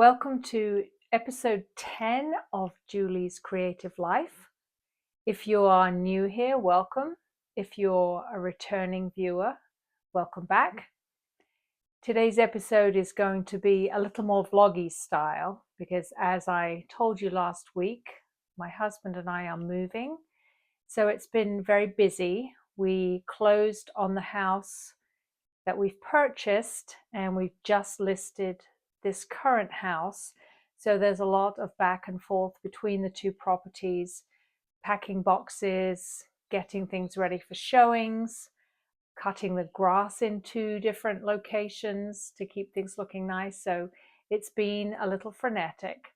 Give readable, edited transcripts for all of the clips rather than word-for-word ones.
Welcome to episode 10 of Julie's Creative Life. If you are new here, welcome. If you're a returning viewer, welcome back. Today's episode is going to be a little more vloggy style because, as I told you last week, my husband and I are moving. So it's been very busy. We closed on the house that we've purchased and we've just listed this current house. So there's a lot of back and forth between the two properties, packing boxes, getting things ready for showings, cutting the grass in two different locations to keep things looking nice. So it's been a little frenetic.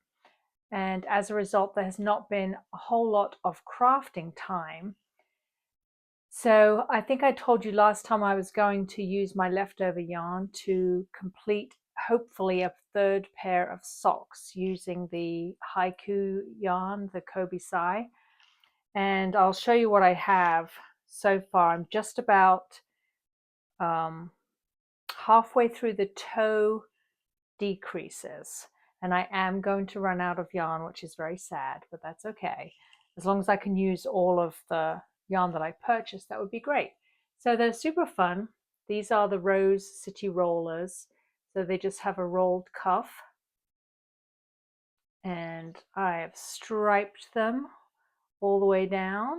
And as a result, there has not been a whole lot of crafting time. So I think I told you last time I was going to use my leftover yarn to complete hopefully a third pair of socks using the haiku yarn, the Kobe Sai. And I'll show you what I have so far. I'm just about halfway through the toe decreases. And I am going to run out of yarn, which is very sad, but that's okay. As long as I can use all of the yarn that I purchased, that would be great. So they're super fun. These are the Rose City Rollers. So they just have a rolled cuff. And I have striped them all the way down.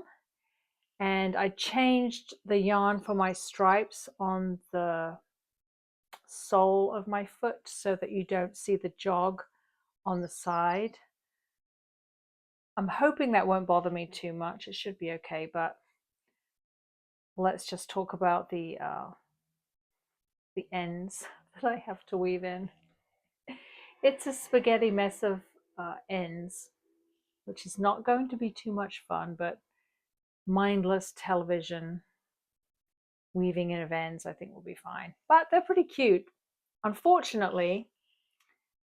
And I changed the yarn for my stripes on the sole of my foot so that you don't see the jog on the side. I'm hoping that won't bother me too much. It should be okay, but let's just talk about the ends that I have to weave in. It's a spaghetti mess of ends, which is not going to be too much fun, but mindless television weaving in of ends I think will be fine. But they're pretty cute. Unfortunately,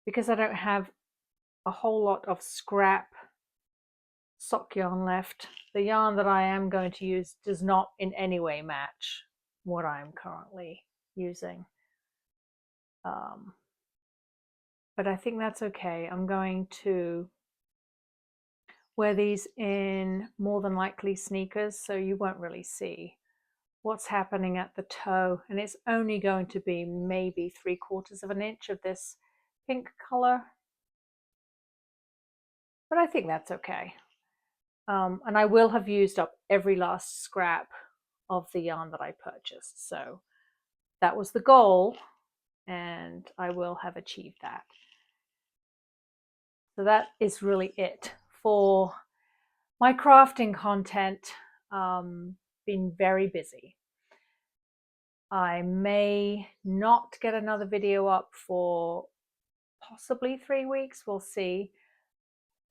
because I don't have a whole lot of scrap sock yarn left, the yarn that I am going to use does not in any way match what I'm currently using. But I think that's okay. I'm going to wear these in more than likely sneakers, so you won't really see what's happening at the toe. And it's only going to be maybe 3/4 of an inch of this pink color. But I think that's okay. And I will have used up every last scrap of the yarn that I purchased. So that was the goal, and I will have achieved that. So that is really it for my crafting content. Been very busy. I may not get another video up for possibly 3 weeks, we'll see.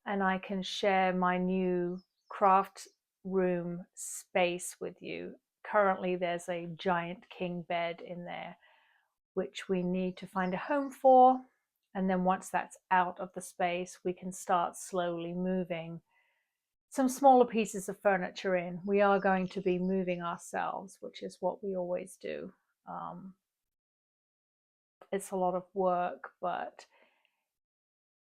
And I can share my new craft room space with you. Currently there's a giant king bed in there, which we need to find a home for. And then once that's out of the space, we can start slowly moving some smaller pieces of furniture in. We are going to be moving ourselves, which is what we always do. It's a lot of work, but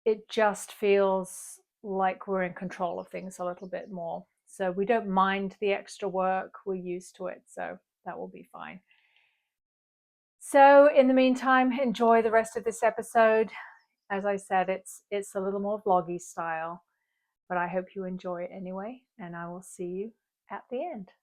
it just feels like we're in control of things a little bit more. So we don't mind the extra work. We're used to it, so that will be fine. So in the meantime, enjoy the rest of this episode. As I said, it's a little more vloggy style, but I hope you enjoy it anyway, and I will see you at the end.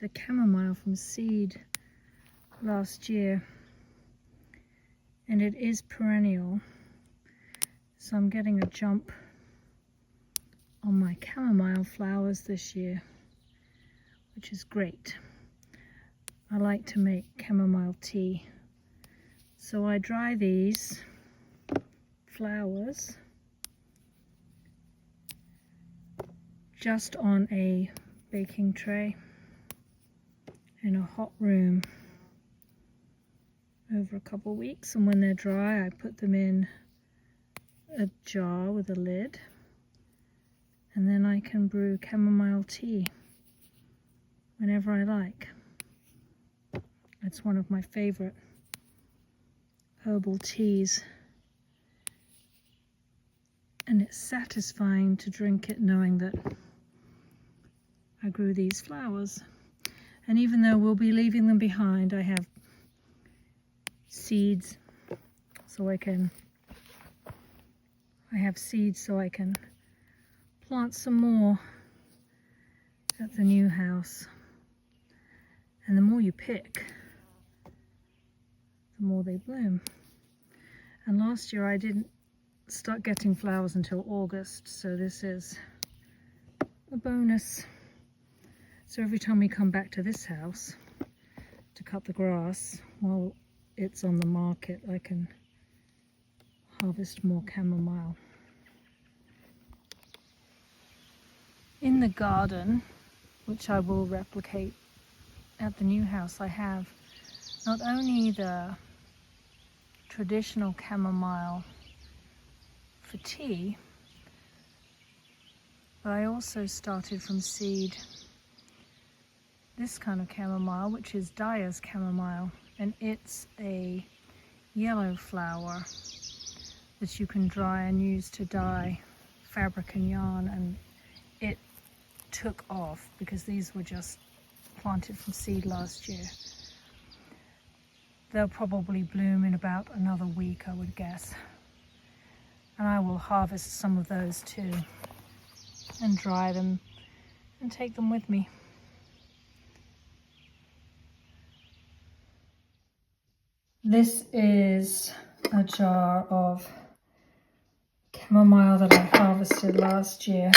the chamomile from seed last year, and it is perennial, so I'm getting a jump on my chamomile flowers this year, which is great. I like to make chamomile tea, so I dry these flowers just on a baking tray in a hot room over a couple of weeks, and when they're dry I put them in a jar with a lid, and then I can brew chamomile tea whenever I like. It's one of my favorite herbal teas, and it's satisfying to drink it knowing that I grew these flowers. And even though we'll be leaving them behind, I have seeds so I can plant some more at the new house. And the more you pick, the more they bloom. And last year I didn't start getting flowers until August, so this is a bonus. So every time we come back to this house to cut the grass while it's on the market, I can harvest more chamomile. In the garden, which I will replicate at the new house, I have not only the traditional chamomile for tea, but I also started from seed this kind of chamomile, which is dyer's chamomile, and it's a yellow flower that you can dry and use to dye fabric and yarn, and it took off because these were just planted from seed last year. They'll probably bloom in about another week, I would guess, and I will harvest some of those too and dry them and take them with me. This is a jar of chamomile that I harvested last year.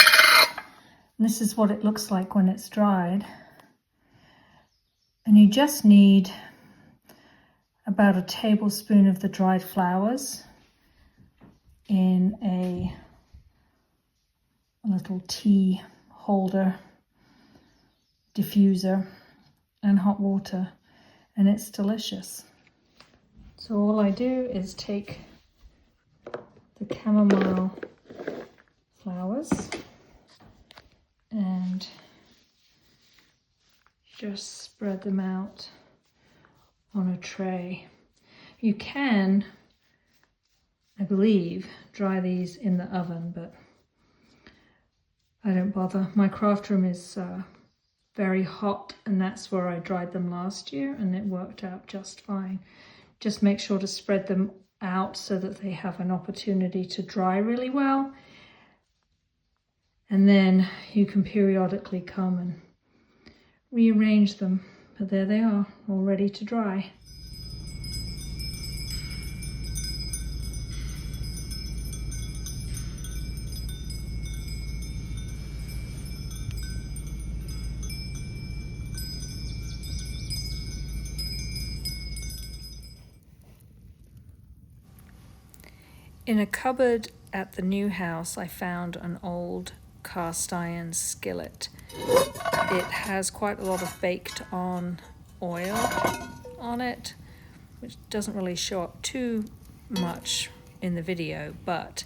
And this is what it looks like when it's dried. And you just need about a tablespoon of the dried flowers in a little tea holder, diffuser, and hot water, and it's delicious. So all I do is take the chamomile flowers and just spread them out on a tray. You can, I believe, dry these in the oven, but I don't bother. My craft room is very hot, and that's where I dried them last year, and it worked out just fine. Just make sure to spread them out so that they have an opportunity to dry really well, and then you can periodically come and rearrange them. But there they are, all ready to dry. In a cupboard at the new house, I found an old cast iron skillet. It has quite a lot of baked on oil on it, which doesn't really show up too much in the video, but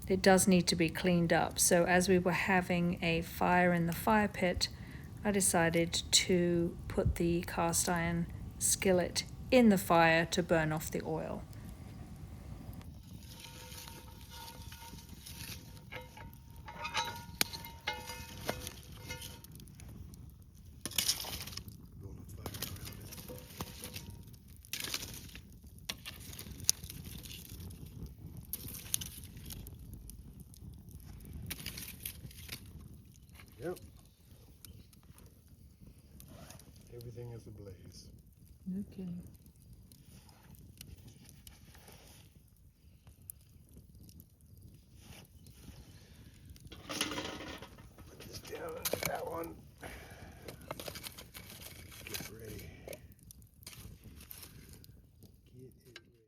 it does need to be cleaned up. So as we were having a fire in the fire pit, I decided to put the cast iron skillet in the fire to burn off the oil. Yep. Everything is ablaze. Okay. Put this down into that one. Get ready. Get it ready.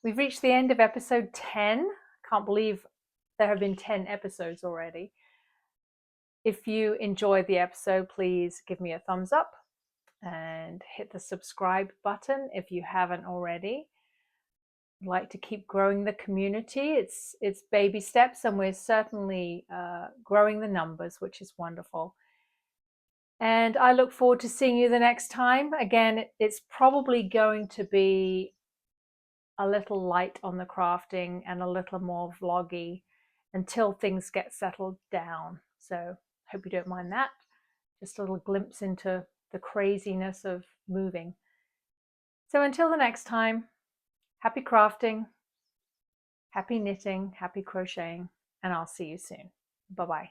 We've reached the end of episode 10. Can't believe there have been 10 episodes already. If you enjoyed the episode, please give me a thumbs up and hit the subscribe button if you haven't already. I'd like to keep growing the community. It's baby steps, and we're certainly growing the numbers, which is wonderful. And I look forward to seeing you the next time. Again, it's probably going to be a little light on the crafting and a little more vloggy until things get settled down. So hope you don't mind that. Just a little glimpse into the craziness of moving. So until the next time, happy crafting, happy knitting, happy crocheting, and I'll see you soon. Bye-bye.